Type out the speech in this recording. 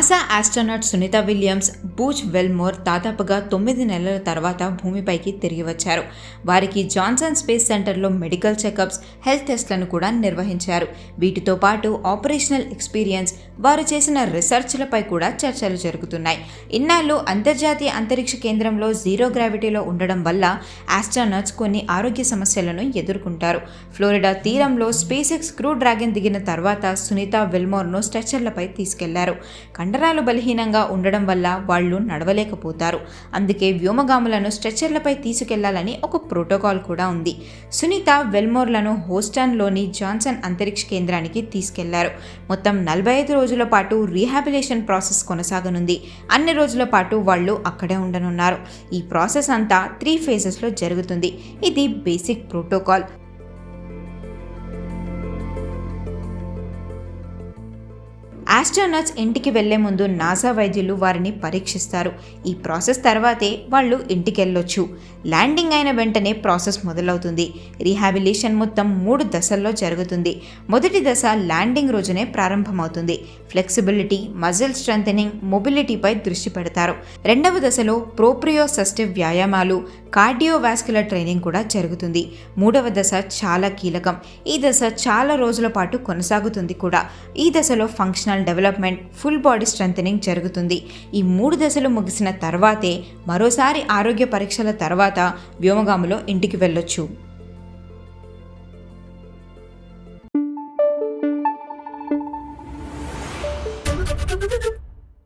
NASA astronaut Sunita Williams, Butch Wilmore దాదాపుగా 9 నెలల తర్వాత భూమిపైకి తిరిగి వచ్చారు. వారికి జాన్సన్ స్పేస్ సెంటర్లో మెడికల్ చెకప్స్, హెల్త్ టెస్ట్లను కూడా నిర్వహించారు. వీటితో పాటు ఆపరేషనల్ ఎక్స్పీరియన్స్, వారు చేసిన రీసెర్చ్లపై కూడా చర్చలు జరుగుతున్నాయి. ఇన్నాళ్ళు అంతర్జాతీయ అంతరిక్ష కేంద్రంలో జీరో గ్రావిటీలో ఉండడం వల్ల ఆస్ట్రోనాట్స్ కొన్ని ఆరోగ్య సమస్యలను ఎదుర్కొంటారు. ఫ్లోరిడా తీరంలో స్పేస్ ఎక్స్ క్రూ డ్రాగన్ దిగిన తర్వాత సునీత వెల్మోర్ను స్ట్రెచర్లపై తీసుకెళ్లారు. కండరాలు బలహీనంగా ఉండడం వల్ల వాళ్ళు నడవలేకపోతారు. అందుకే వ్యోమగాములను స్ట్రెచర్లపై తీసుకెళ్లాలని ఒక ప్రోటోకాల్ కూడా ఉంది. సునీత వెల్మోర్లను హోస్టన్లోని జాన్సన్ అంతరిక్ష కేంద్రానికి తీసుకెళ్లారు. మొత్తం 45 రోజుల పాటు రీహాబిలేషన్ ప్రాసెస్ కొనసాగనుంది. అన్ని రోజుల పాటు వాళ్ళు అక్కడే ఉండనున్నారు. ఈ ప్రాసెస్ అంతా 3 ఫేజెస్లో జరుగుతుంది. ఇది బేసిక్ ప్రోటోకాల్. ఆస్ట్రోనాట్స్ ఇంటికి వెళ్లే ముందు నాసా వైద్యులు వారిని పరీక్షిస్తారు. ఈ ప్రాసెస్ తర్వాతే వాళ్ళు ఇంటికెళ్ళొచ్చు. ల్యాండింగ్ అయిన వెంటనే ప్రాసెస్ మొదలవుతుంది. రీహాబిలేషన్ మొత్తం 3 దశల్లో జరుగుతుంది. మొదటి దశ ల్యాండింగ్ రోజునే ప్రారంభమవుతుంది. ఫ్లెక్సిబిలిటీ, మజిల్ స్ట్రెంథెనింగ్, మొబిలిటీపై దృష్టి పెడతారు. రెండవ దశలో ప్రోప్రియోసెస్టివ్ వ్యాయామాలు, కార్డియోవాస్కులర్ ట్రైనింగ్ కూడా జరుగుతుంది. మూడవ దశ చాలా కీలకం. ఈ దశ చాలా రోజుల పాటు కొనసాగుతుంది కూడా. ఈ దశలో functional development, full body strengthening జరుగుతుంది. ఈ 3 దశలు ముగిసిన తర్వాతే మరోసారి ఆరోగ్య పరీక్షల తర్వాత వ్యోమగాములో ఇంటికి వెళ్ళొచ్చు.